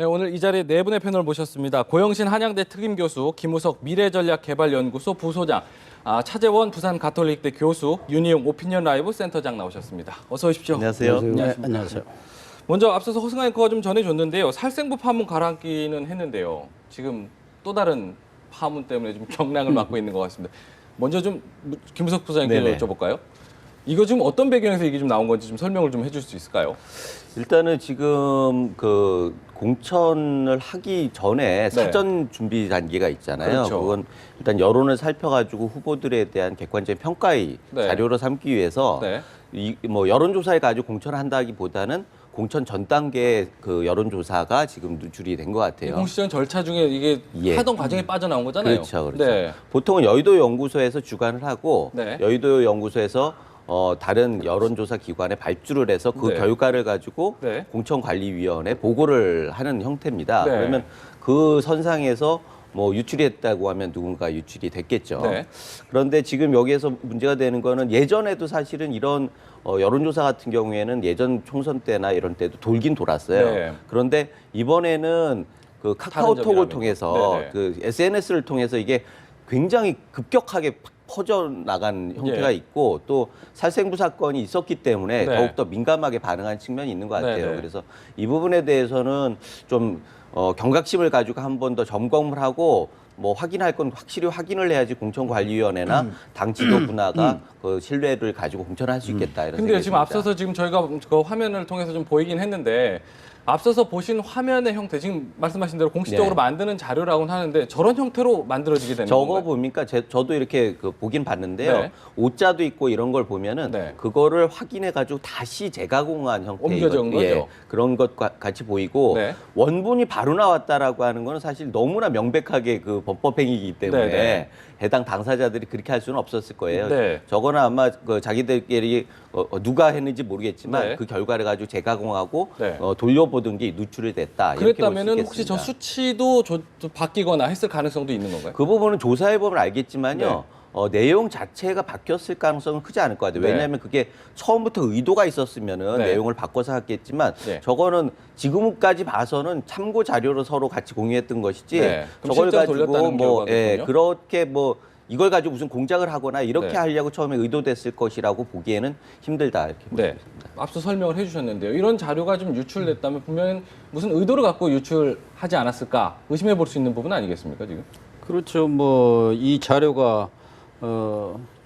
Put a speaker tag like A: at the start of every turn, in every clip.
A: 네, 오늘 이 자리에 네 분의 패널 모셨습니다. 고영신 한양대 특임교수, 김우석 미래전략개발연구소 부소장, 차재원 부산 가톨릭대 교수, 윤희용 오피니언 라이브 센터장 나오셨습니다. 어서 오십시오.
B: 안녕하세요.
C: 네, 안녕하세요.
A: 먼저 앞서서 허승환 앵커가 좀 전해줬는데요. 살생부 파문 가라앉기는 했는데요. 지금 또 다른 파문 때문에 좀 경랑을 맞고 있는 것 같습니다. 먼저 좀 김우석 부소장님께 여쭤볼까요? 이거 지금 어떤 배경에서 이게 좀 나온 건지 좀 설명을 좀 해줄 수 있을까요?
B: 일단은 지금 그 공천을 하기 전에 사전 준비 단계가 있잖아요.
A: 그렇죠.
B: 그건 일단 여론을 살펴가지고 후보들에 대한 객관적인 평가의 자료로 삼기 위해서 뭐 여론조사에 가지고 공천을 한다기보다는 공천 전 단계 그 여론조사가 지금 누출이 된 것 같아요.
A: 공시전 절차 중에 이게 하던 과정에 빠져나온 거잖아요.
B: 그렇죠, 그렇죠. 보통은 여의도 연구소에서 주관을 하고 여의도 연구소에서 다른 여론조사 기관에 발주를 해서 그 결과를 가지고 공천관리위원회에 보고를 하는 형태입니다. 그러면 그 선상에서 뭐 유출이 됐다고 하면 누군가 유출이 됐겠죠. 그런데 지금 여기에서 문제가 되는 거는 예전에도 사실은 이런 여론조사 같은 경우에는 예전 총선 때나 이런 때도 돌긴 돌았어요. 그런데 이번에는 그 카카오톡을 통해서 그 SNS를 통해서 이게 굉장히 급격하게 퍼져나간 형태가 있고 또 살생부 사건이 있었기 때문에 더욱더 민감하게 반응한 측면이 있는 것 같아요. 그래서 이 부분에 대해서는 좀 경각심을 가지고 한 번 더 점검을 하고 뭐 확인할 건 확실히 확인을 해야지 공천관리위원회나 당 지도부나가 그 신뢰를 가지고 공천할 수 있겠다 이런 생각이
A: 근데 지금
B: 듭니다.
A: 앞서서 지금 저희가 그 화면을 통해서 좀 보이긴 했는데 앞서서 보신 화면의 형태, 지금 말씀하신 대로 공식적으로 만드는 자료라고는 하는데 저런 형태로 만들어지게 되는 건가요?
B: 저거 보니까 저도 이렇게 보긴 봤는데요. 오자도 있고 이런 걸 보면은 그거를 확인해가지고 다시 재가공한 형태의
A: 옮겨진 거죠.
B: 그런 것과 같이 보이고 원본이 바로 나왔다라고 하는 거는 사실 너무나 명백하게 그 범법행위이기 때문에 해당 당사자들이 그렇게 할 수는 없었을 거예요. 저거는 아마 그 자기들끼리 누가 했는지 모르겠지만 그 결과를 가지고 재가공하고 돌려보던 게 누출이 됐다.
A: 그랬다면은 혹시 저 수치도 바뀌거나 했을 가능성도 있는 건가요?
B: 그 부분은 조사해 보면 알겠지만요. 내용 자체가 바뀌었을 가능성은 크지 않을 것 같아요. 왜냐하면 그게 처음부터 의도가 있었으면은 내용을 바꿔서 했겠지만 저거는 지금까지 봐서는 참고 자료로 서로 같이 공유했던 것이지 저걸 가지고 뭐 그렇게 뭐 이걸 가지고 무슨 공작을 하거나 이렇게 하려고 처음에 의도됐을 것이라고 보기에는 힘들다 이렇게 보겠습니다.
A: 앞서 설명을 해주셨는데요. 이런 자료가 좀 유출됐다면 분명히 무슨 의도를 갖고 유출하지 않았을까 의심해 볼 수 있는 부분 아니겠습니까 지금?
C: 그렇죠. 뭐 이 자료가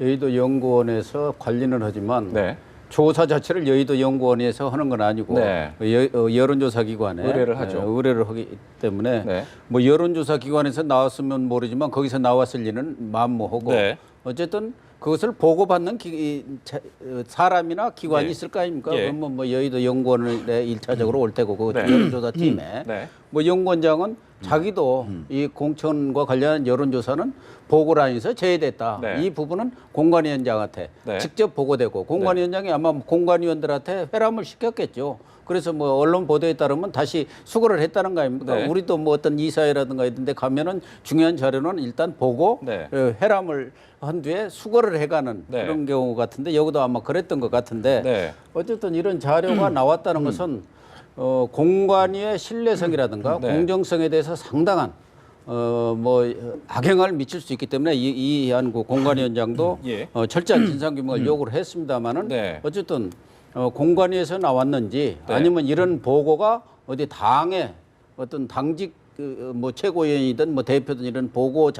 C: 여의도 연구원에서 관리는 하지만 조사 자체를 여의도 연구원에서 하는 건 아니고 여론조사 기관에
A: 의뢰를 하죠.
C: 의뢰를 하기 때문에 뭐 여론조사 기관에서 나왔으면 모르지만 거기서 나왔을 리는 만무하고 어쨌든 그것을 보고받는 사람이나 기관이 있을 거 아닙니까? 그러면 뭐 여의도 연구원에 일차적으로 올 테고 그 여론조사팀에 뭐 연구원장은 자기도 이 공천과 관련한 여론조사는 보고란에서 제외됐다. 이 부분은 공관위원장한테 직접 보고되고 공관위원장이 아마 공관위원들한테 회람을 시켰겠죠. 그래서 뭐 언론 보도에 따르면 다시 수거를 했다는 거 아닙니까? 우리도 뭐 어떤 이사회라든가 이런 데 가면은 중요한 자료는 일단 보고 회람을 한 뒤에 수거를 해가는 그런 경우 같은데 여기도 아마 그랬던 것 같은데 어쨌든 이런 자료가 나왔다는 것은 공관위의 신뢰성이라든가 공정성에 대해서 상당한 뭐 악영향을 미칠 수 있기 때문에 이한 공관위원장도 철저한 진상규명을 요구를 했습니다마는 어쨌든 공관위에서 나왔는지 아니면 이런 보고가 어디 당의 어떤 당직 뭐 최고위원이든 뭐 대표든 이런 보고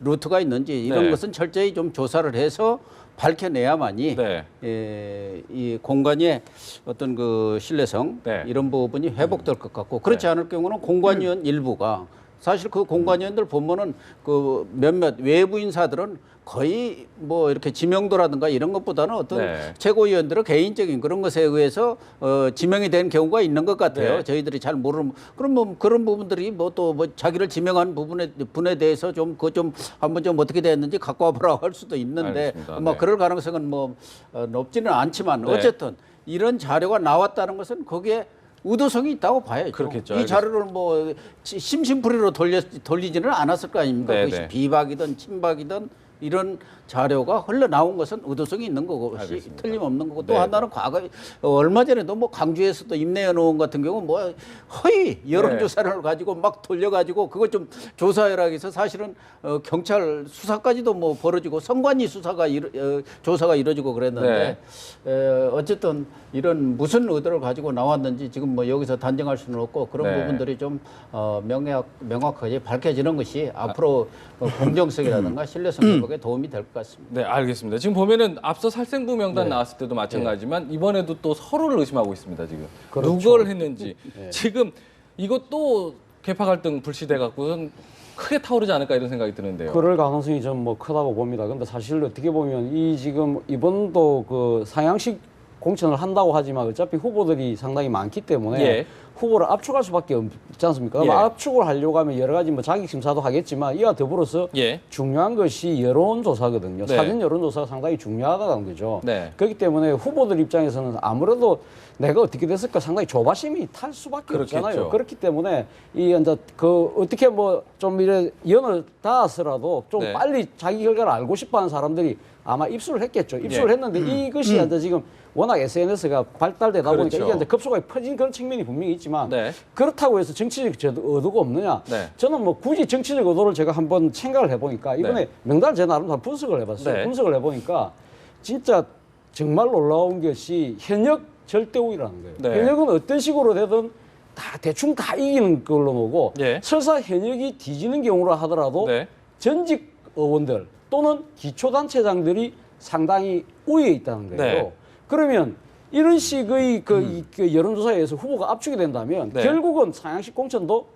C: 루트가 있는지 이런 것은 철저히 좀 조사를 해서 밝혀내야만이 이 공관위의 어떤 그 신뢰성 이런 부분이 회복될 것 같고 그렇지 않을 경우는 공관위원 일부가 사실 그 공관위원들 보면은 그 몇몇 외부 인사들은 거의 뭐 이렇게 지명도라든가 이런 것보다는 어떤 최고위원들의 개인적인 그런 것에 의해서 지명이 된 경우가 있는 것 같아요. 저희들이 잘 모르는 그럼 뭐 그런 부분들이 뭐 또 뭐 자기를 지명한 분에 대해서 좀 그 좀 한번 좀 어떻게 됐는지 갖고 와보라고 할 수도 있는데 뭐 그럴 가능성은 뭐 높지는 않지만 어쨌든 이런 자료가 나왔다는 것은 거기에 의도성이 있다고 봐야죠.
A: 그렇겠죠.
C: 이 자료를 뭐 심심풀이로 돌리지는 않았을 거 아닙니까? 그것이 비박이든 친박이든 이런 자료가 흘러나온 것은 의도성이 있는 거고 틀림없는 거고 또
A: 네.
C: 하나는 과거에 얼마 전에도 뭐 강주에서도 임내연 의원 같은 경우 뭐 허위 여론조사를 가지고 막 돌려가지고 그것 좀 조사해라 해서 사실은 경찰 수사까지도 뭐 벌어지고 선관위 수사가 조사가 이루어지고 그랬는데 어쨌든 이런 무슨 의도를 가지고 나왔는지 지금 뭐 여기서 단정할 수는 없고 그런 부분들이 좀 명확하게 밝혀지는 것이 앞으로 공정성이라든가 신뢰성 회복에 도움이 될 것 같습니다.
A: 네, 알겠습니다. 지금 보면은 앞서 살생부 명단 나왔을 때도 마찬가지지만 이번에도 또 서로를 의심하고 있습니다. 지금
C: 그렇죠.
A: 누구를 했는지 지금 이것도 개파 갈등 불씨돼 갖고는 크게 타오르지 않을까 이런 생각이 드는데요.
D: 그럴 가능성이 좀 뭐 크다고 봅니다. 근데 사실 어떻게 보면 이 지금 이번도 그 상향식 공천을 한다고 하지만 어차피 후보들이 상당히 많기 때문에 후보를 압축할 수밖에 없지 않습니까? 압축을 하려고 하면 여러 가지 뭐 자격 심사도 하겠지만 이와 더불어서 중요한 것이 여론조사거든요. 사전 여론조사가 상당히 중요하다는 거죠. 그렇기 때문에 후보들 입장에서는 아무래도 내가 어떻게 됐을까 상당히 조바심이 탈 수밖에 없잖아요. 그렇기 때문에 이 이제 그 어떻게 뭐 좀 이래 연을 닿아서라도 좀 빨리 자기 결과를 알고 싶어하는 사람들이 아마 입수를 했겠죠. 입수를 했는데 이것이 이제 지금 워낙 SNS가 발달되다 보니까 이게 이제 급속하게 퍼진 그런 측면이 분명히 있지만 그렇다고 해서 정치적 의도가 없느냐? 저는 뭐 굳이 정치적 의도를 제가 한번 생각을 해보니까 이번에 명단을 제 나름대로 분석을 해봤어요. 분석을 해보니까 진짜 정말 놀라운 것이 현역 절대 우위라는 거예요. 현역은 어떤 식으로 되든 다 대충 다 이기는 걸로 보고 설사 현역이 뒤지는 경우라 하더라도 전직 의원들 또는 기초단체장들이 상당히 우위에 있다는 거예요. 그러면 이런 식의 그 여론조사에 의해서 후보가 압축이 된다면 결국은 상향식 공천도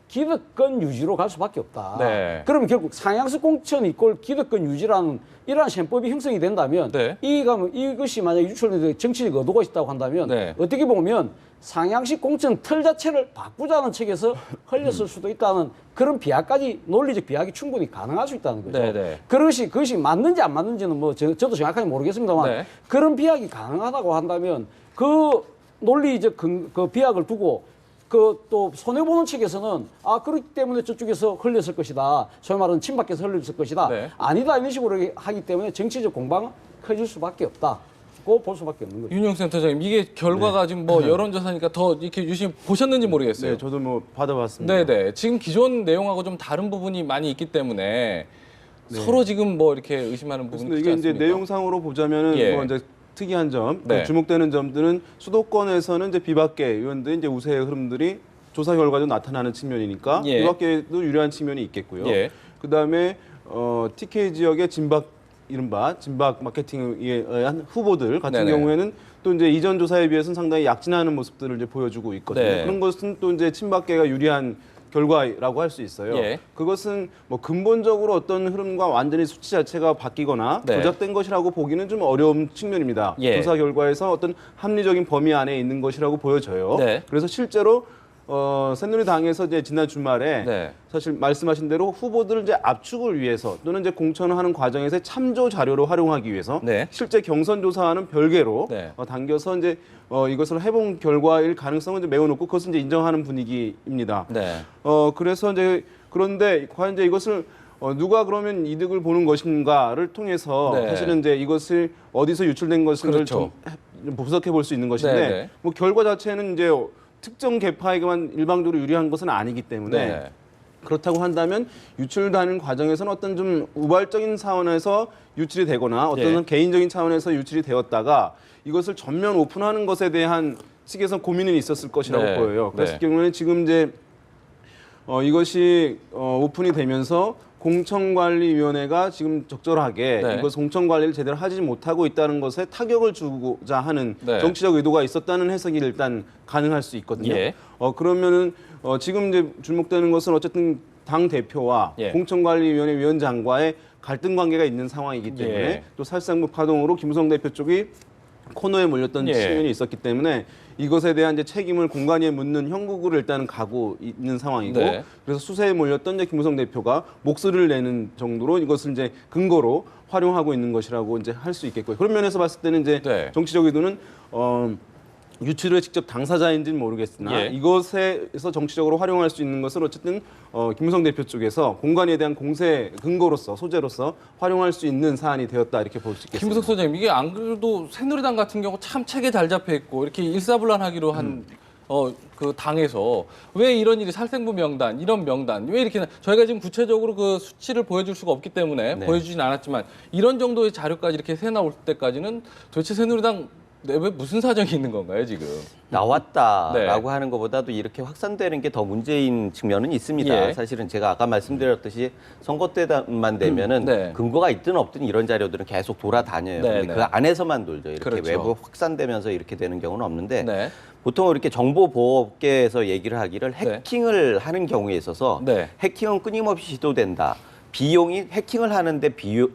D: 기득권 유지로 갈 수밖에 없다. 그러면 결국 상향식 공천 이꼴 기득권 유지라는 이러한 셈법이 형성이 된다면 이것이 만약에 유출된 정치적 의도가 있다고 한다면 어떻게 보면 상향식 공천 틀 자체를 바꾸자는 책에서 흘렸을 수도 있다는 그런 비하까지 논리적 비하가 충분히 가능할 수 있다는 거죠. 그것이 맞는지 안 맞는지는 뭐 저도 정확하게 모르겠습니다만 그런 비하가 가능하다고 한다면 그 논리적 그 비하를 두고 그 또 손해보는 측에서는 그렇기 때문에 저쪽에서 흘렸을 것이다. 소위 말하는 친박에서 흘렸을 것이다. 아니다 이런 식으로 하기 때문에 정치적 공방은 커질 수밖에 없다. 볼 수밖에 없는 거죠.
A: 윤영 센터장님, 이게 결과가 지금 뭐 여론조사니까 더 이렇게 유심히 보셨는지 모르겠어요.
E: 네, 저도 뭐 받아봤습니다.
A: 지금 기존 내용하고 좀 다른 부분이 많이 있기 때문에 서로 지금 뭐 이렇게 의심하는 부분이 있지
E: 이게
A: 않습니까?
E: 이제 내용상으로 보자면은 뭐 이제 특이한 점, 주목되는 점들은 수도권에서는 이제 비박계 의원들 이제 우세의 흐름들이 조사 결과도 나타나는 측면이니까 비박계도 유리한 측면이 있겠고요. 그다음에 TK 지역의 이른바 진박 마케팅에 의한 후보들 같은 경우에는 또 이제 이전 조사에 비해서는 상당히 약진하는 모습들을 이제 보여주고 있거든요. 그런 것은 또 이제 친박계가 유리한 결과라고 할 수 있어요. 그것은 뭐 근본적으로 어떤 흐름과 완전히 수치 자체가 바뀌거나 조작된 것이라고 보기는 좀 어려운 측면입니다. 조사 결과에서 어떤 합리적인 범위 안에 있는 것이라고 보여져요. 그래서 실제로 새누리당에서 이제 지난 주말에 사실 말씀하신 대로 후보들을 이제 압축을 위해서 또는 이제 공천을 하는 과정에서 참조 자료로 활용하기 위해서 실제 경선 조사와는 별개로 당겨서 이제 이것을 해본 결과일 가능성은 이제 매우 높고 그것은 이제 인정하는 분위기입니다. 그래서 이제 그런데 과연 이제 이것을 누가 그러면 이득을 보는 것인가를 통해서 사실은 이제 이것을 어디서 유출된 것을 좀 분석해 볼 수 있는 것인데 뭐 결과 자체는 이제 특정 계파에게만 일방적으로 유리한 것은 아니기 때문에 그렇다고 한다면 유출되는 과정에서는 어떤 좀 우발적인 차원에서 유출이 되거나 어떤 개인적인 차원에서 유출이 되었다가 이것을 전면 오픈하는 것에 대한 측에서 고민은 있었을 것이라고 보여요. 그랬을 경우에는 지금 이제 이것이 오픈이 되면서 공천관리위원회가 지금 적절하게 이것 공천관리를 제대로 하지 못하고 있다는 것에 타격을 주고자 하는 정치적 의도가 있었다는 해석이 일단 가능할 수 있거든요. 그러면은 지금 이제 주목되는 것은 어쨌든 당 대표와 공천관리위원회 위원장과의 갈등 관계가 있는 상황이기 때문에 또 살상부 파동으로 김무성 대표 쪽이 코너에 몰렸던 측면이 있었기 때문에 이것에 대한 이제 책임을 공관위에 묻는 형국을 일단은 가고 있는 상황이고 그래서 수세에 몰렸던 이제 김무성 대표가 목소리를 내는 정도로 이것을 이제 근거로 활용하고 있는 것이라고 이제 할 수 있겠고요. 그런 면에서 봤을 때는 이제 정치적 의도는 유출의 직접 당사자인지는 모르겠으나
A: 예.
E: 이것에서 정치적으로 활용할 수 있는 것을 어쨌든 김무성 대표 쪽에서 공관위에 대한 공세 근거로서 소재로서 활용할 수 있는 사안이 되었다 이렇게 볼 수 있겠습니다.
A: 김무석 소장님, 이게 안 그래도 새누리당 같은 경우 참 책에 잘 잡혀 있고 이렇게 일사불란하기로 한 그 당에서 왜 이런 일이 살생부 명단, 이런 명단 왜 이렇게 저희가 지금 구체적으로 그 수치를 보여줄 수가 없기 때문에 보여주진 않았지만 이런 정도의 자료까지 이렇게 새 나올 때까지는 도대체 새누리당 내부에 무슨 사정이 있는 건가요 지금?
B: 나왔다라고 하는 것보다도 이렇게 확산되는 게 더 문제인 측면은 있습니다. 사실은 제가 아까 말씀드렸듯이 선거 때만 되면은 근거가 있든 없든 이런 자료들은 계속 돌아다녀요. 근데 그 안에서만 돌죠. 이렇게
A: 그렇죠.
B: 외부 확산되면서 이렇게 되는 경우는 없는데 보통 이렇게 정보보호업계에서 얘기를 하기를 해킹을 하는 경우에 있어서 해킹은 끊임없이 시도된다. 비용이 해킹을 하는데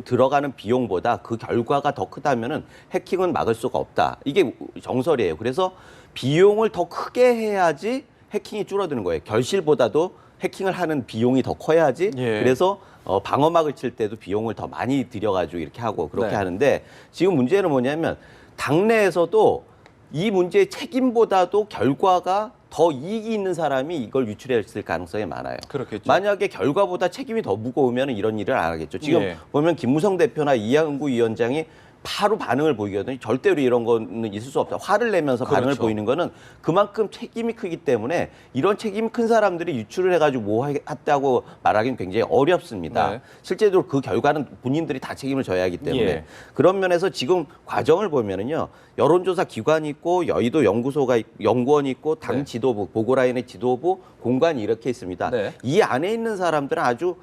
B: 들어가는 비용보다 그 결과가 더 크다면은 해킹은 막을 수가 없다. 이게 정설이에요. 그래서 비용을 더 크게 해야지 해킹이 줄어드는 거예요. 결실보다도 해킹을 하는 비용이 더 커야지. 그래서 방어막을 칠 때도 비용을 더 많이 들여가지고 이렇게 하고 그렇게 하는데 지금 문제는 뭐냐면 당내에서도 이 문제의 책임보다도 결과가 더 이익이 있는 사람이 이걸 유출했을 가능성이 많아요.
A: 그렇겠죠.
B: 만약에 결과보다 책임이 더 무거우면 이런 일을 안 하겠죠. 지금 보면 김무성 대표나 이양구 위원장이 바로 반응을 보이거든요. 절대로 이런 거는 있을 수 없다. 화를 내면서 반응을 보이는 거는 그만큼 책임이 크기 때문에 이런 책임이 큰 사람들이 유출을 해가지고 뭐 했다고 말하기는 굉장히 어렵습니다. 실제로 그 결과는 본인들이 다 책임을 져야 하기 때문에 그런 면에서 지금 과정을 보면은요. 여론조사 기관이 있고 여의도 연구원이 있고 당 지도부, 보고라인의 지도부, 공관이 이렇게 있습니다. 이 안에 있는 사람들은 아주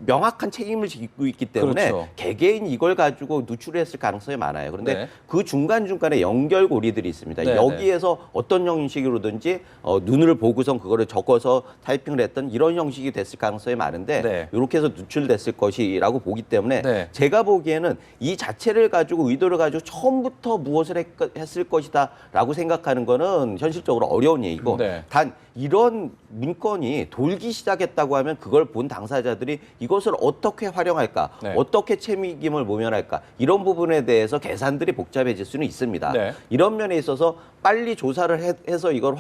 B: 명확한 책임을 지고 있기 때문에 개개인 이걸 가지고 누출했을 가능성이 많아요. 그런데 그 중간중간에 연결고리들이 있습니다. 여기에서 어떤 형식으로든지 눈을 보고선 그거를 적어서 타이핑을 했던 이런 형식이 됐을 가능성이 많은데 이렇게 해서 누출됐을 것이라고 보기 때문에 제가 보기에는 이 자체를 가지고 의도를 가지고 처음부터 무엇을 했을 것이다 라고 생각하는 거는 현실적으로 어려운 얘기고 단 이런 문건이 돌기 시작했다고 하면 그걸 본 당사자들이 이것을 어떻게 활용할까, 어떻게 책임을 모면할까 이런 부분에 대해서 계산들이 복잡해질 수는 있습니다. 이런 면에 있어서 빨리 조사를 해서 이걸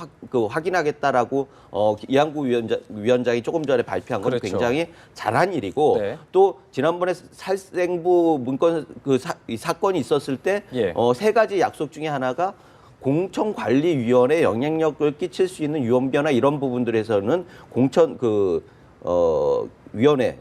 B: 확인하겠다라고 이양구 위원장이 조금 전에 발표한 건 굉장히 잘한 일이고 또 지난번에 살생부 문건 이 사건이 있었을 때 세 가지 약속 중에 하나가 공천관리위원회에 영향력을 끼칠 수 있는 유언비어나 이런 부분들에서는 위원회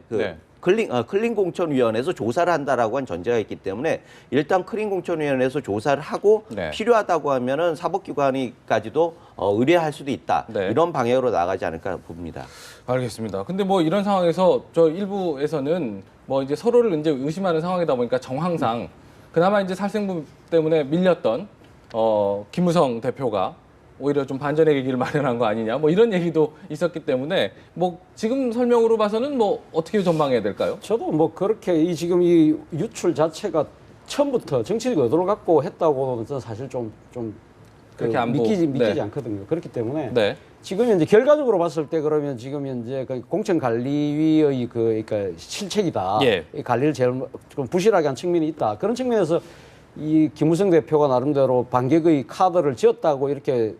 B: 클린공천위원회에서 조사를 한다라고 한 전제가 있기 때문에 일단 클린공천위원회에서 조사를 하고 필요하다고 하면은 사법기관이까지도 의뢰할 수도 있다. 이런 방향으로 나가지 않을까 봅니다.
A: 알겠습니다. 근데 뭐 이런 상황에서 저 일부에서는 뭐 이제 서로를 이제 의심하는 상황이다 보니까 정황상 그나마 이제 살생부 때문에 밀렸던 김무성 대표가 오히려 좀 반전의 계기를 마련한 거 아니냐 뭐 이런 얘기도 있었기 때문에 뭐 지금 설명으로 봐서는 뭐 어떻게 전망해야 될까요?
D: 저도 뭐 그렇게 지금 이 유출 자체가 처음부터 정치적 의도를 갖고 했다고는 저는 사실 좀
A: 그렇게 안
D: 믿기지 않거든요. 그렇기 때문에 지금 현재 결과적으로 봤을 때 그러면 지금 현재 공천관리위의 그러니까 실책이다. 이 관리를 제일 좀 부실하게 한 측면이 있다. 그런 측면에서 이 김무성 대표가 나름대로 반격의 카드를 지었다고 이렇게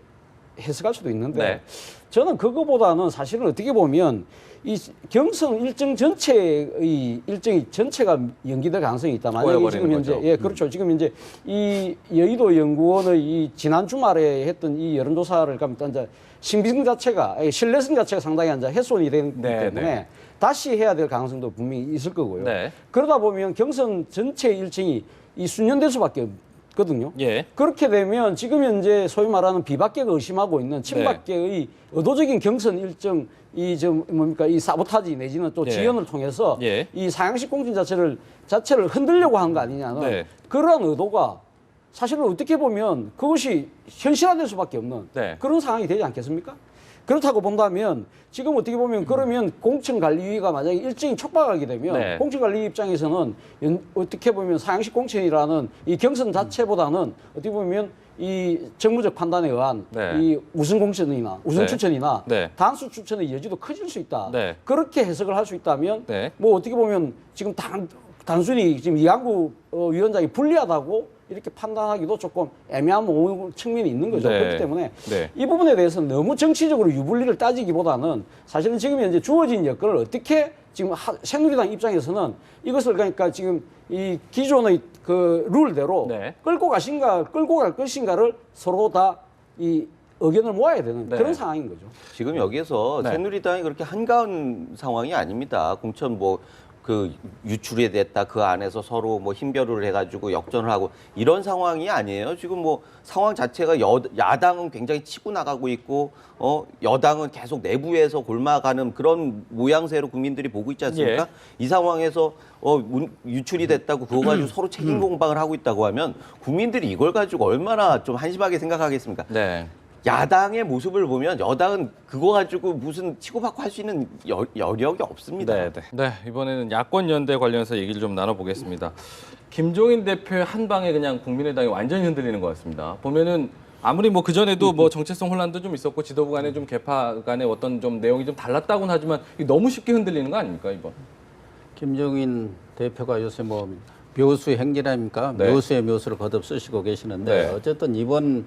D: 해석할 수도 있는데 저는 그거보다는 사실은 어떻게 보면 이 경선 일정 전체의 일정이 전체가 연기될 가능성이 있다. 만약에 지금 현재 그렇죠. 지금 현재 이 여의도 연구원의 이 지난 주말에 했던 이 여론조사를 가면 이제 신빙 자체가 신뢰성 자체가 상당히 이제 훼손이 되기 때문에 다시 해야 될 가능성도 분명히 있을 거고요. 그러다 보면 경선 전체 일정이 이 수년될 수밖에 없거든요. 그렇게 되면 지금 현재 소위 말하는 비박계가 의심하고 있는 친박계의 의도적인 경선 일정 이 사보타지 내지는 또 지연을 통해서 이 상향식 공천 자체를 흔들려고 한 거 아니냐는 그러한 의도가 사실은 어떻게 보면 그것이 현실화될 수밖에 없는 그런 상황이 되지 않겠습니까? 그렇다고 본다면 지금 어떻게 보면 그러면 공천관리위가 만약에 일정이 촉박하게 되면 공천관리 입장에서는 어떻게 보면 상향식 공천이라는 이 경선 자체보다는 어떻게 보면 이 정무적 판단에 의한 이 우선 공천이나 우선 추천이나 단수 추천의 여지도 커질 수 있다. 그렇게 해석을 할 수 있다면 뭐 어떻게 보면 지금 단순히 지금 이양구 위원장이 불리하다고 이렇게 판단하기도 조금 애매한 측면이 있는 거죠.
A: 네.
D: 그렇기 때문에
A: 네.
D: 이 부분에 대해서는 너무 정치적으로 유불리를 따지기보다는 사실은 지금 현재 주어진 여건을 어떻게 지금 새누리당 입장에서는 이것을 그러니까 지금 이 기존의 그 룰대로
A: 네.
D: 끌고 갈 것인가를 서로 다 이 의견을 모아야 되는
A: 네.
D: 그런 상황인 거죠.
B: 지금 여기에서
A: 네.
B: 새누리당이 그렇게 한가한 상황이 아닙니다. 공천 그 유출이 됐다 그 안에서 서로 뭐 힘겨루를 해가지고 역전을 하고 이런 상황이 아니에요. 지금 뭐 상황 자체가 야당은 굉장히 치고 나가고 있고 여당은 계속 내부에서 골마가는 그런 모양새로 국민들이 보고 있지 않습니까? 이 상황에서 유출이 됐다고 그거 가지고 서로 책임 공방을 하고 있다고 하면 국민들이 이걸 가지고 얼마나 좀 한심하게 생각하겠습니까?
A: 네.
B: 야당의 모습을 보면 여당은 그거 가지고 무슨 치고받고 할 수 있는 여력이 없습니다.
A: 네, 네. 네, 이번에는 야권 연대 관련해서 얘기를 좀 나눠보겠습니다. 김종인 대표의 한 방에 그냥 국민의당이 완전히 흔들리는 것 같습니다. 보면은 아무리 뭐 그 전에도 뭐 정체성 혼란도 좀 있었고 지도부 간에 좀 개파 간에 어떤 좀 내용이 좀 달랐다고는 하지만 너무 쉽게 흔들리는 거 아닙니까 이번?
C: 김종인 대표가 요새 뭐 묘수 행진 아닙니까?
A: 네.
C: 묘수의 묘수를 거듭 쓰시고 계시는데
A: 네.
C: 어쨌든 이번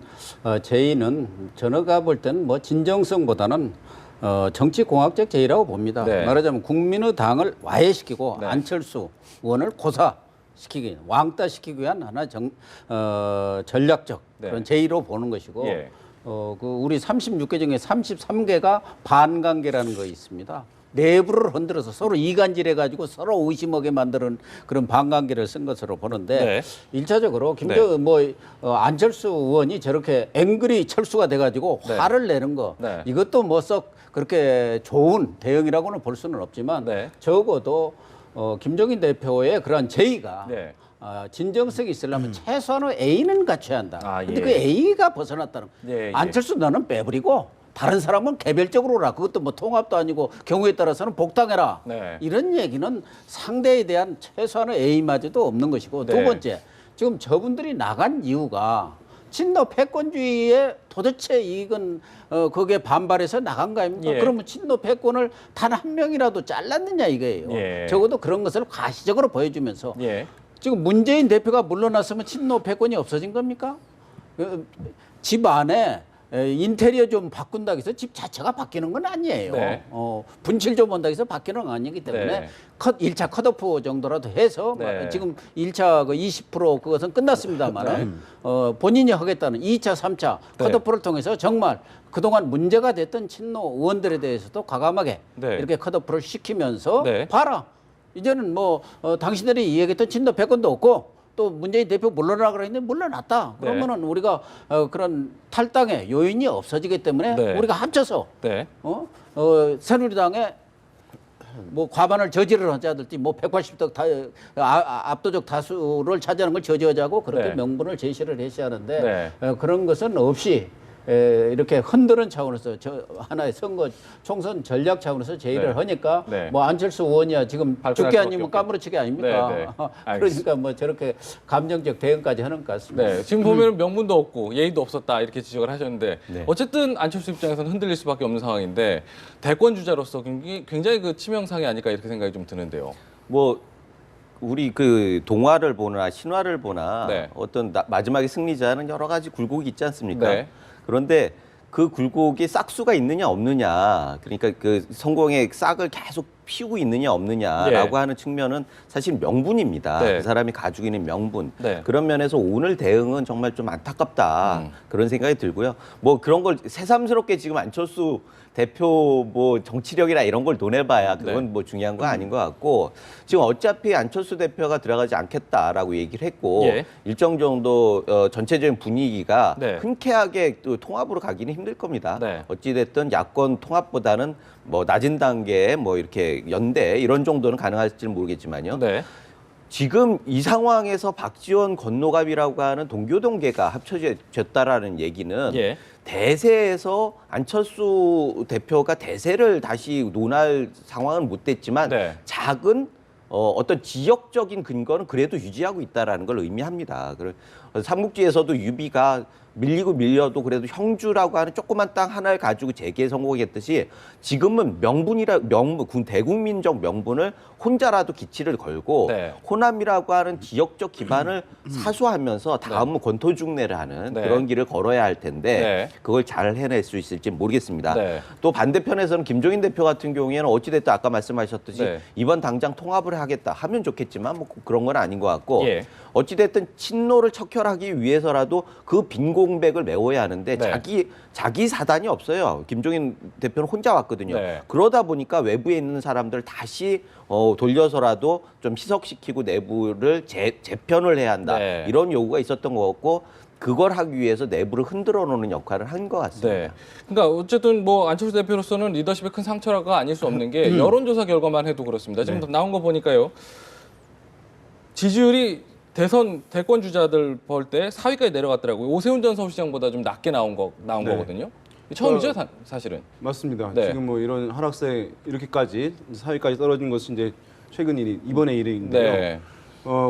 C: 제의는 저가 볼 때는 뭐 진정성보다는 정치공학적 제의라고 봅니다.
A: 네.
C: 말하자면 국민의당을 와해시키고
A: 네.
C: 안철수 의원을 고사시키기, 왕따시키기 위한 하나 전략적
A: 네.
C: 그런 제의로 보는 것이고
A: 예.
C: 그 우리 36개 중에 33개가 반관계라는 거 있습니다. 내부를 흔들어서 서로 이간질해가지고 서로 의심하게 만드는 그런 반관계를 쓴 것으로 보는데 일차적으로 안철수 의원이 저렇게 앵그리 철수가 돼가지고
A: 네.
C: 화를 내는 거
A: 네.
C: 이것도 뭐 썩 그렇게 좋은 대응이라고는 볼 수는 없지만
A: 네.
C: 적어도 김종인 대표의 그런 제의가
A: 네.
C: 진정성이 있으려면 최소한의 A는 갖춰야 한다. 근데
A: 예.
C: 그 A가 벗어났다는
A: 예.
C: 안철수 너는 빼버리고 다른 사람은 개별적으로라. 그것도 뭐 통합도 아니고 경우에 따라서는 복당해라.
A: 네.
C: 이런 얘기는 상대에 대한 최소한의 A마저도 없는 것이고
A: 네.
C: 두 번째, 지금 저분들이 나간 이유가 친노 패권주의에 도대체 이건 거기에 반발해서 나간 거 아닙니까?
A: 예.
C: 그러면 친노 패권을 단 한 명이라도 잘랐느냐 이거예요.
A: 예.
C: 적어도 그런 것을 가시적으로 보여주면서
A: 예.
C: 지금 문재인 대표가 물러났으면 친노 패권이 없어진 겁니까? 집 안에 인테리어 좀 바꾼다고 해서 집 자체가 바뀌는 건 아니에요.
A: 네.
C: 분칠 좀 한다고 해서 바뀌는 건 아니기 때문에
A: 네.
C: 1차 컷오프 정도라도 해서
A: 네.
C: 지금 1차 그 20% 그것은 끝났습니다만 본인이 하겠다는 2차, 3차
A: 네.
C: 컷오프를 통해서 정말 그동안 문제가 됐던 친노 의원들에 대해서도 과감하게
A: 네.
C: 이렇게 컷오프를 시키면서
A: 네.
C: 봐라. 이제는 당신들이 이야기했던 친노 패권도 없고 또 문재인 대표 물러나라고 했는데 물러났다.
A: 네.
C: 그러면은 우리가 그런 탈당의 요인이 없어지기 때문에
A: 네.
C: 우리가 합쳐서
A: 네.
C: 새누리당에 뭐 과반을 저지를 하자든지 180석 압도적 다수를 차지하는 걸 저지하자고 그렇게
A: 네.
C: 명분을 제시를 했어야 하는데
A: 네.
C: 그런 것은 없이 이렇게 흔드는 차원에서 하나의 선거 총선 전략 차원에서 제의를
A: 네.
C: 하니까
A: 네.
C: 안철수 의원이야 지금
A: 발끈할
C: 죽게
A: 수밖에
C: 아니면
A: 없겠-
C: 까무러치기 아닙니까?
A: 네, 네.
C: 그러니까 저렇게 감정적 대응까지 하는 것 같습니다.
A: 네, 지금 보면 명분도 없고 예의도 없었다 이렇게 지적을 하셨는데
B: 네.
A: 어쨌든 안철수 입장에서는 흔들릴 수밖에 없는 상황인데 대권 주자로서 굉장히 그 치명상이 아닐까 이렇게 생각이 좀 드는데요.
B: 우리 그 동화를 보나 신화를 보나
A: 네.
B: 어떤 마지막에 승리자는 여러 가지 굴곡이 있지 않습니까?
A: 네.
B: 그런데 그 굴곡이 싹수가 있느냐 없느냐, 그러니까 그 성공의 싹을 계속 피우고 있느냐 없느냐라고 하는 측면은 사실 명분입니다.
A: 네.
B: 그 사람이 가지고 있는 명분.
A: 네.
B: 그런 면에서 오늘 대응은 정말 좀 안타깝다 그런 생각이 들고요. 그런 걸 새삼스럽게 지금 안철수 대표 정치력이나 이런 걸 논해봐야 그건 중요한 거 아닌 것 같고, 지금 어차피 안철수 대표가 들어가지 않겠다라고 얘기를 했고 일정 정도 전체적인 분위기가 흔쾌하게 또 통합으로 가기는 힘들 겁니다. 어찌됐든 야권 통합보다는 낮은 단계에 이렇게 연대 이런 정도는 가능할지는 모르겠지만요. 지금 이 상황에서 박지원 건노갑이라고 하는 동교동계가 합쳐졌다라는 얘기는 대세에서 안철수 대표가 대세를 다시 논할 상황은 못 됐지만 작은 어떤 지역적인 근거는 그래도 유지하고 있다라는 걸 의미합니다. 삼국지에서도 유비가 밀리고 밀려도 그래도 형주라고 하는 조그만 땅 하나를 가지고 재기에 성공했듯이 지금은 명분, 대국민적 명분을 혼자라도 기치를 걸고
A: 네.
B: 호남이라고 하는 지역적 기반을 사수하면서 다음은 권토중래를 하는 그런 길을 걸어야 할 텐데 그걸 잘 해낼 수 있을지 모르겠습니다. 또 반대편에서는 김종인 대표 같은 경우에는 어찌됐든 아까 말씀하셨듯이 이번 당장 통합을 하겠다 하면 좋겠지만 뭐 그런 건 아닌 것 같고 어찌됐든 친노를 척결하기 위해서라도 그 빈 공백을 메워야 하는데 자기 사단이 없어요. 김종인 대표는 혼자 왔거든요. 그러다 보니까 외부에 있는 사람들 다시 돌려서라도 좀 희석시키고 내부를 재편을 해야 한다. 이런 요구가 있었던 것 같고 그걸 하기 위해서 내부를 흔들어 놓는 역할을 한 것 같습니다.
A: 그러니까 어쨌든 뭐 안철수 대표로서는 리더십의 큰 상처가 아닐 수 없는 게 여론조사 결과만 해도 그렇습니다. 지금 나온 거 보니까요. 지지율이 대권 주자들 볼 때 4위까지 내려갔더라고요. 오세훈 전 서울시장보다 좀 낮게 나온 거거든요. 처음이죠, 사실은.
E: 맞습니다. 지금 뭐 이런 하락세 이렇게까지 4위까지 떨어진 것은 이제 최근 이번의 일인데요.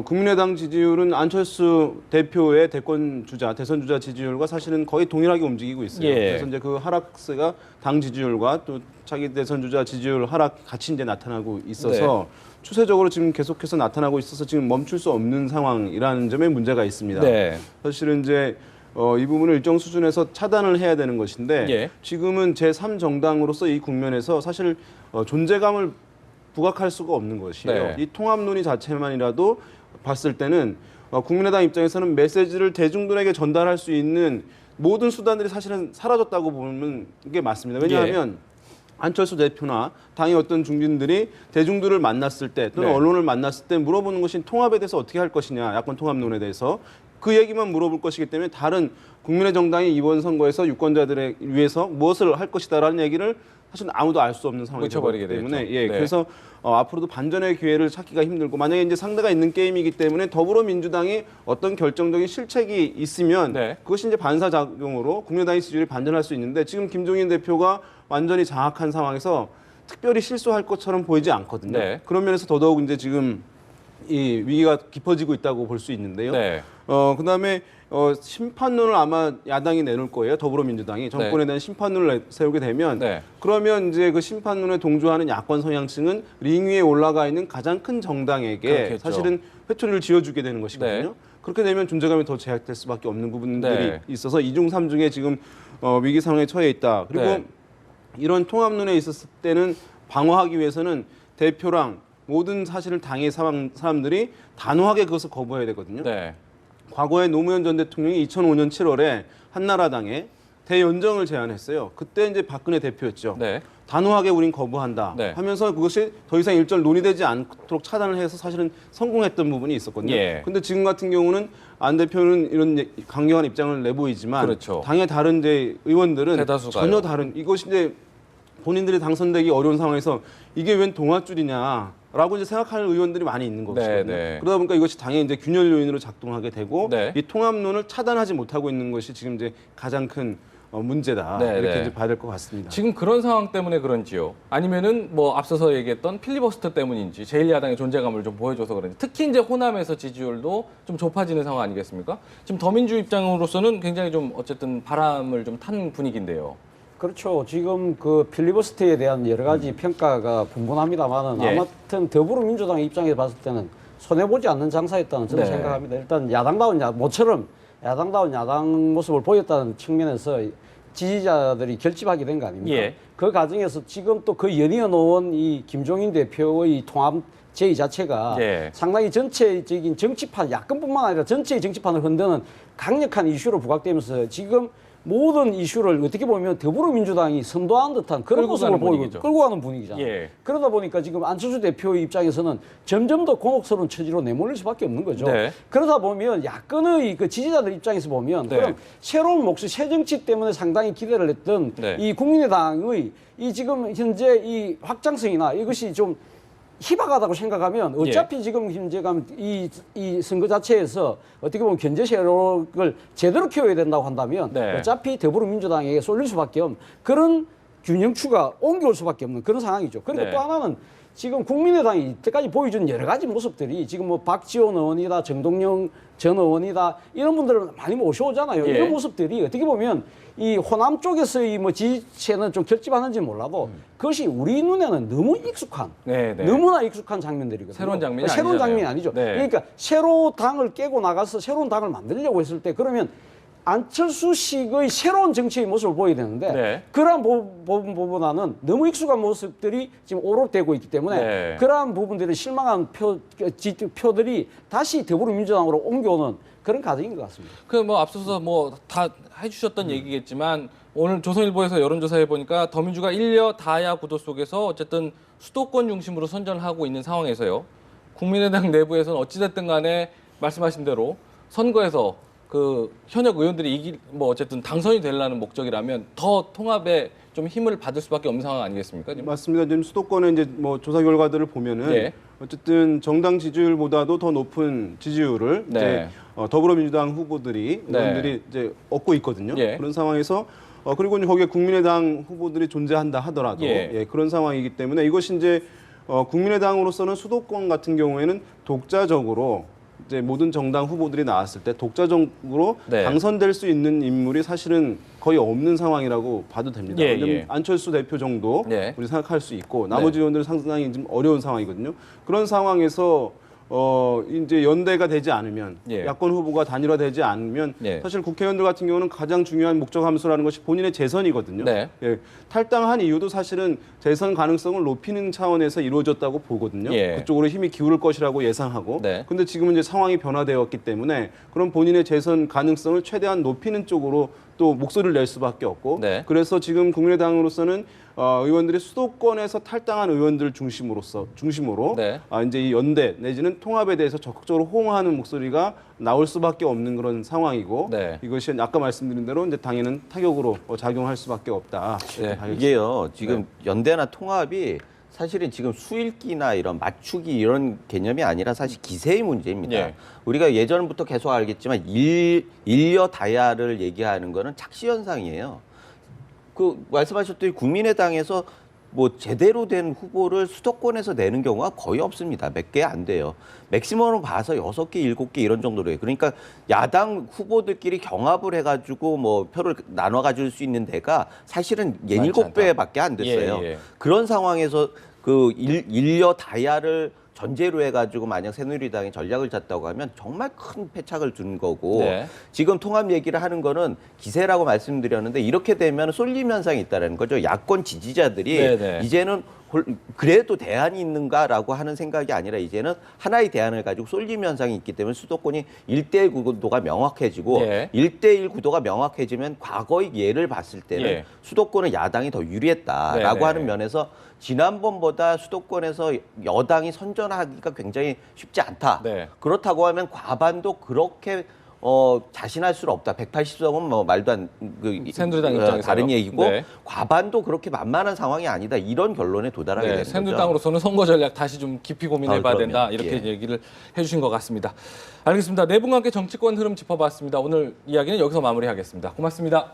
E: 국민의당 지지율은 안철수 대표의 대선 주자 지지율과 사실은 거의 동일하게 움직이고 있어요. 그래서 이제 그 하락세가 당 지지율과 또 차기 대선 주자 지지율 하락 같이 이제 나타나고 있어서 추세적으로 지금 계속해서 나타나고 있어서 지금 멈출 수 없는 상황이라는 점에 문제가 있습니다. 사실은 이제 이 부분을 일정 수준에서 차단을 해야 되는 것인데 지금은 제3정당으로서 이 국면에서 사실 존재감을 부각할 수가 없는 것이에요. 이 통합론의 자체만이라도 봤을 때는 국민의당 입장에서는 메시지를 대중들에게 전달할 수 있는 모든 수단들이 사실은 사라졌다고 보는 게 맞습니다. 왜냐하면 안철수 대표나 당의 어떤 중진들이 대중들을 만났을 때 또는 언론을 만났을 때 물어보는 것이 통합에 대해서 어떻게 할 것이냐, 야권 통합론에 대해서 그 얘기만 물어볼 것이기 때문에 다른 국민의 정당이 이번 선거에서 유권자들에 위해서 무엇을 할 것이다라는 얘기를 사실 아무도 알 수 없는 상황이기 때문에 그래서 앞으로도 반전의 기회를 찾기가 힘들고 만약에 이제 상대가 있는 게임이기 때문에 더불어민주당이 어떤 결정적인 실책이 있으면 그것이 이제 반사작용으로 국민의당의 지지율이 반전할 수 있는데 지금 김종인 대표가 완전히 장악한 상황에서 특별히 실수할 것처럼 보이지 않거든요. 그런 면에서 더더욱 이제 지금 이 위기가 깊어지고 있다고 볼 수 있는데요. 그다음에 심판론을 아마 야당이 내놓을 거예요. 더불어민주당이 정권에 대한 심판론을 세우게 되면 그러면 이제 그 심판론에 동조하는 야권 성향층은 링 위에 올라가 있는 가장 큰 정당에게 그렇겠죠. 사실은 회초리를 쥐어주게 되는 것이거든요. 그렇게 되면 존재감이 더 제약될 수밖에 없는 부분들이 있어서 2중 3중에 지금 위기 상황에 처해 있다. 그리고 이런 통합론에 있었을 때는 방어하기 위해서는 대표랑 모든 사실을 당의 사람들이 단호하게 그것을 거부해야 되거든요. 과거에 노무현 전 대통령이 2005년 7월에 한나라당에 대연정을 제안했어요. 그때 이제 박근혜 대표였죠. 단호하게 우린 거부한다 하면서 그것이 더 이상 일절 논의되지 않도록 차단을 해서 사실은 성공했던 부분이 있었거든요. 근데 지금 같은 경우는 안 대표는 이런 강경한 입장을 내보이지만 당의 다른 이제 의원들은 대다수가요. 전혀 다른 이것이 이제 본인들이 당선되기 어려운 상황에서 이게 웬 동아줄이냐라고 이제 생각하는 의원들이 많이 있는 것이거든요. 그러다 보니까 이것이 당의 이제 균열 요인으로 작동하게 되고 이 통합론을 차단하지 못하고 있는 것이 지금 이제 가장 큰 문제다. 이렇게 이제 봐야 될 것 같습니다.
A: 지금 그런 상황 때문에 그런지요? 아니면은 뭐 앞서서 얘기했던 필리버스터 때문인지 제1야당의 존재감을 좀 보여줘서 그런지 특히 이제 호남에서 지지율도 좀 좁아지는 상황 아니겠습니까? 지금 더민주 입장으로서는 굉장히 좀 어쨌든 바람을 좀 탄 분위기인데요.
D: 그렇죠. 지금 그 필리버스터에 대한 여러 가지 평가가 분분합니다만은 아무튼 더불어민주당 입장에서 봤을 때는 손해보지 않는 장사였다는 저는 생각합니다. 일단 모처럼 야당다운 야당 모습을 보였다는 측면에서 지지자들이 결집하게 된 거 아닙니까? 그 과정에서 지금 또 그 연이어 놓은 이 김종인 대표의 통합 제의 자체가 상당히 전체적인 정치판, 야권뿐만 아니라 전체의 정치판을 흔드는 강력한 이슈로 부각되면서 지금 모든 이슈를 어떻게 보면 더불어민주당이 선도한 듯한 그런 모습을 보이고 끌고 가는 분위기잖아요. 그러다 보니까 지금 안철수 대표의 입장에서는 점점 더 곤혹스러운 처지로 내몰릴 수밖에 없는 거죠. 그러다 보면 야권의 그 지지자들 입장에서 보면 그럼 새로운 목소리, 새 정치 때문에 상당히 기대를 했던 이 국민의당의 이 지금 현재 이 확장성이나 이것이 좀 희박하다고 생각하면 어차피 지금 이 선거 자체에서 어떻게 보면 견제 세력을 제대로 키워야 된다고 한다면 어차피 더불어민주당에게 쏠릴 수밖에 없는 그런 균형추가 옮겨올 수밖에 없는 그런 상황이죠. 그리고 또 하나는 지금 국민의당이 이때까지 보여준 여러 가지 모습들이 지금 뭐 박지원 의원이다, 정동영 전 의원이다 이런 분들은 많이 모셔오잖아요. 이런 모습들이 어떻게 보면 이 호남 쪽에서의 뭐 지지체는 좀 결집하는지 몰라도 그것이 우리 눈에는 너무 익숙한, 너무나 익숙한 장면들이거든요.
A: 새로운 장면이
D: 새로운
A: 아니잖아요.
D: 장면이 아니죠. 그러니까 새로 당을 깨고 나가서 새로운 당을 만들려고 했을 때 그러면 안철수식의 새로운 정치의 모습을 보여야 되는데 그러한 부분보다는 너무 익숙한 모습들이 지금 오롯되고 있기 때문에 그러한 부분들이 실망한 표들이 다시 더불어민주당으로 옮겨오는 그런 과정인 것 같습니다.
A: 그 뭐 앞서서 뭐 다 해주셨던 얘기겠지만 오늘 조선일보에서 여론조사해 보니까 더민주가 1여 다야 구도 속에서 어쨌든 수도권 중심으로 선전을 하고 있는 상황에서요. 국민의당 내부에서는 어찌됐든 간에 말씀하신 대로 선거에서 그 현역 의원들이 뭐 어쨌든 당선이 되려는 목적이라면 더 통합에 좀 힘을 받을 수밖에 없는 상황 아니겠습니까? 지금?
E: 맞습니다. 지금 수도권의 이제 뭐 조사 결과들을 보면은 어쨌든 정당 지지율보다도 더 높은 지지율을 이제 더불어민주당 후보들이 의원들이 이제 얻고 있거든요. 그런 상황에서 그리고 이제 거기에 국민의당 후보들이 존재한다 하더라도 그런 상황이기 때문에 이것이 이제 국민의당으로서는 수도권 같은 경우에는 독자적으로 이제 모든 정당 후보들이 나왔을 때 독자적으로 당선될 수 있는 인물이 사실은 거의 없는 상황이라고 봐도 됩니다. 안철수 대표 정도 우리 생각할 수 있고 나머지 의원들은 상당히 좀 어려운 상황이거든요. 그런 상황에서 이제 연대가 되지 않으면 야권 후보가 단일화되지 않으면 사실 국회의원들 같은 경우는 가장 중요한 목적 함수라는 것이 본인의 재선이거든요. 탈당한 이유도 사실은 재선 가능성을 높이는 차원에서 이루어졌다고 보거든요. 그쪽으로 힘이 기울을 것이라고 예상하고. 근데 지금은 이제 상황이 변화되었기 때문에 그런 본인의 재선 가능성을 최대한 높이는 쪽으로 또 목소리를 낼 수밖에 없고. 그래서 지금 국민의당으로서는 의원들이 수도권에서 탈당한 의원들 중심으로 이제 이 연대 내지는 통합에 대해서 적극적으로 호응하는 목소리가 나올 수밖에 없는 그런 상황이고 이것이 아까 말씀드린 대로 이제 당에는 타격으로 작용할 수밖에 없다.
B: 이게요 지금 연대나 통합이 사실은 지금 수읽기나 이런 맞추기 이런 개념이 아니라 사실 기세의 문제입니다. 우리가 예전부터 계속 알겠지만 일여 다야를 얘기하는 거는 착시 현상이에요. 그 말씀하셨듯이 국민의당에서 뭐 제대로 된 후보를 수도권에서 내는 경우가 거의 없습니다. 몇 개 안 돼요. 맥시멈으로 봐서 6개, 7개 이런 정도로 해요. 그러니까 야당 후보들끼리 경합을 해가지고 뭐 표를 나눠 가질 수 있는 데가 사실은 7배밖에 안 됐어요. 그런 상황에서 그 일여 다야를 전제로 해가지고 만약 새누리당이 전략을 짰다고 하면 정말 큰 패착을 준 거고 지금 통합 얘기를 하는 거는 기세라고 말씀드렸는데 이렇게 되면 쏠림 현상이 있다는 거죠. 야권 지지자들이 이제는 그래도 대안이 있는가라고 하는 생각이 아니라 이제는 하나의 대안을 가지고 쏠림 현상이 있기 때문에 수도권이 1대1 구도가 명확해지고 1대1 구도가 명확해지면 과거의 예를 봤을 때는 수도권은 야당이 더 유리했다라고 하는 면에서 지난번보다 수도권에서 여당이 선전하기가 굉장히 쉽지 않다. 그렇다고 하면 과반도 그렇게 자신할 수는 없다. 180석은 뭐 말도 안
A: 새누리당 입장에서
B: 다른 얘기고 과반도 그렇게 만만한 상황이 아니다. 이런 결론에 도달하게 되는 거죠.
A: 새누리당으로서는 선거 전략 다시 좀 깊이 고민해봐야 된다. 이렇게 얘기를 해주신 것 같습니다. 알겠습니다. 네 분과 함께 정치권 흐름 짚어봤습니다. 오늘 이야기는 여기서 마무리하겠습니다. 고맙습니다.